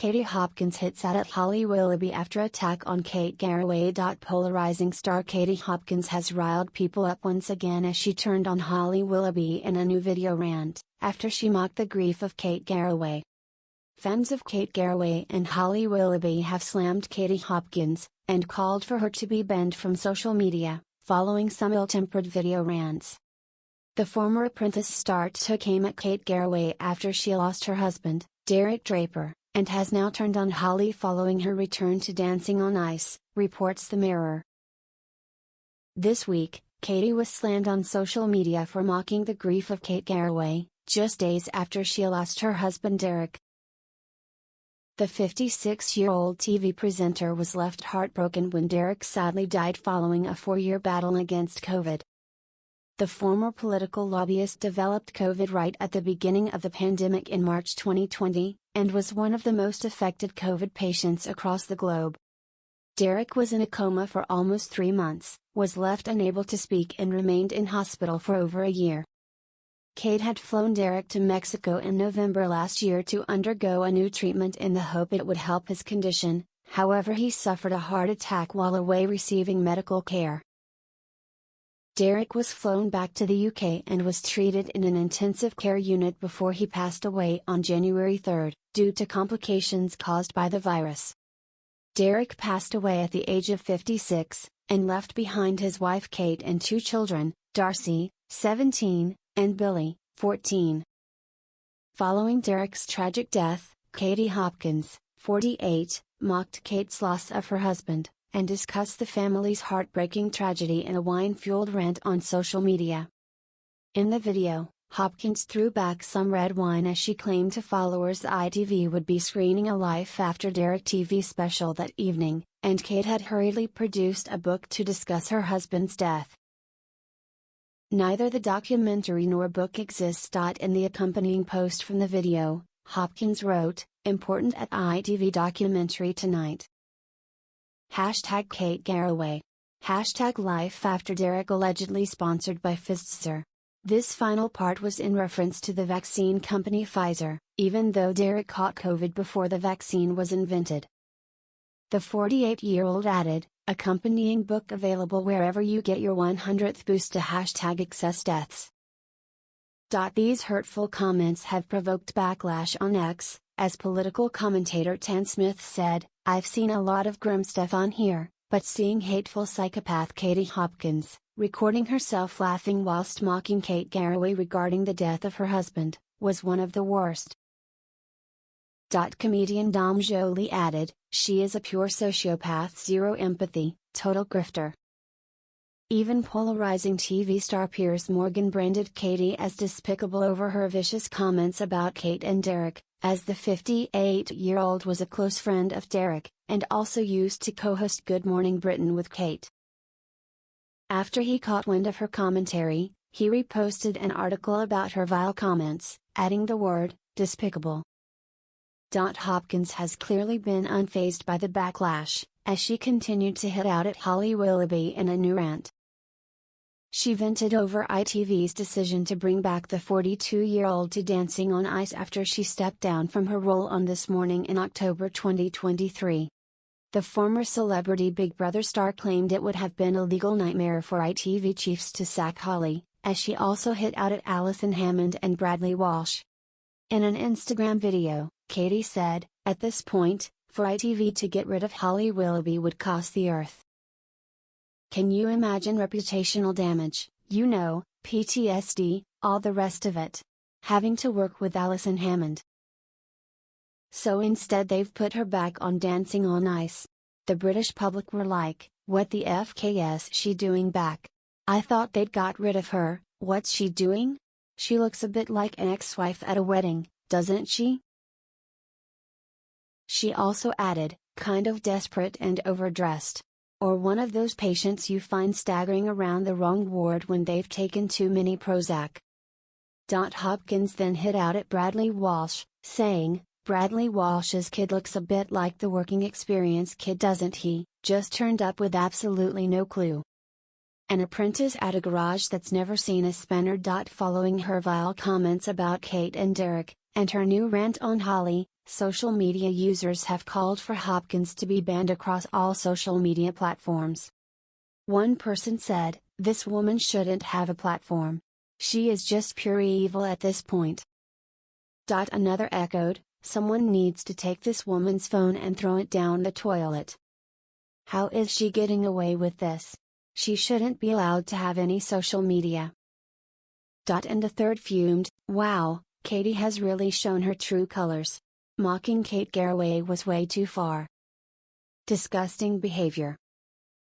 Katie Hopkins hits out at Holly Willoughby after attack on Kate Garraway. Polarizing star Katie Hopkins has riled people up once again as she turned on Holly Willoughby in a new video rant, after she mocked the grief of Kate Garraway. Fans of Kate Garraway and Holly Willoughby have slammed Katie Hopkins, and called for her to be banned from social media, following some ill-tempered video rants. The former Apprentice star took aim at Kate Garraway after she lost her husband, Derek Draper, and has now turned on Holly following her return to Dancing on Ice, reports The Mirror. This week, Katie was slammed on social media for mocking the grief of Kate Garraway, just days after she lost her husband Derek. The 56-year-old TV presenter was left heartbroken when Derek sadly died following a 4-year battle against COVID. The former political lobbyist developed COVID right at the beginning of the pandemic in March 2020, and was one of the most affected COVID patients across the globe. Derek was in a coma for almost 3 months, was left unable to speak and remained in hospital for over a year. Kate had flown Derek to Mexico in November last year to undergo a new treatment in the hope it would help his condition, however he suffered a heart attack while away receiving medical care. Derek was flown back to the UK and was treated in an intensive care unit before he passed away on January 3, due to complications caused by the virus. Derek passed away at the age of 56, and left behind his wife Kate and 2 children, Darcy, 17, and Billy, 14. Following Derek's tragic death, Katie Hopkins, 48, mocked Kate's loss of her husband, and discussed the family's heartbreaking tragedy in a wine-fueled rant on social media. In the video, Hopkins threw back some red wine as she claimed to followers ITV would be screening a Life After Derek TV special that evening, and Kate had hurriedly produced a book to discuss her husband's death. Neither the documentary nor book exists. In the accompanying post from the video, Hopkins wrote, "Important at ITV documentary tonight. #Kate Garraway. #Life After Derek allegedly sponsored by Pfizer." This final part was in reference to the vaccine company Pfizer, even though Derek caught COVID before the vaccine was invented. The 48-year-old added, "Accompanying book available wherever you get your 100th boost to #excess deaths." These hurtful comments have provoked backlash on X, as political commentator Tan Smith said, "I've seen a lot of grim stuff on here, but seeing hateful psychopath Katie Hopkins, recording herself laughing whilst mocking Kate Garraway regarding the death of her husband, was one of the worst." Comedian Dom Joly added, "She is a pure sociopath, zero empathy, total grifter." Even polarizing TV star Piers Morgan branded Katie as despicable over her vicious comments about Kate and Derek, as the 58-year-old was a close friend of Derek, and also used to co-host Good Morning Britain with Kate. After he caught wind of her commentary, he reposted an article about her vile comments, adding the word, "despicable." Hopkins has clearly been unfazed by the backlash, as she continued to hit out at Holly Willoughby in a new rant. She vented over ITV's decision to bring back the 42-year-old to Dancing on Ice after she stepped down from her role on This Morning in October 2023. The former celebrity Big Brother star claimed it would have been a legal nightmare for ITV chiefs to sack Holly, as she also hit out at Alison Hammond and Bradley Walsh. In an Instagram video, Katie said, "At this point, for ITV to get rid of Holly Willoughby would cost the earth. Can you imagine reputational damage, PTSD, all the rest of it? Having to work with Alison Hammond. So instead they've put her back on Dancing on Ice. The British public were like, what the FK's she doing back? I thought they'd got rid of her, what's she doing? She looks a bit like an ex-wife at a wedding, doesn't she?" She also added, "Kind of desperate and overdressed. Or one of those patients you find staggering around the wrong ward when they've taken too many Prozac." Hopkins then hit out at Bradley Walsh, saying, "Bradley Walsh's kid looks a bit like the working experience kid, doesn't he, just turned up with absolutely no clue. An apprentice at a garage that's never seen a spanner." Following her vile comments about Kate and Derek, and her new rant on Holly, Social media users have called for Hopkins to be banned across all social media platforms. One person said, "This woman shouldn't have a platform. She is just pure evil at this point." Another echoed, "Someone needs to take this woman's phone and throw it down the toilet. How is she getting away with this? She shouldn't be allowed to have any social media." And a third fumed, "Wow, Katie has really shown her true colors. Mocking Kate Garraway was way too far. Disgusting behavior."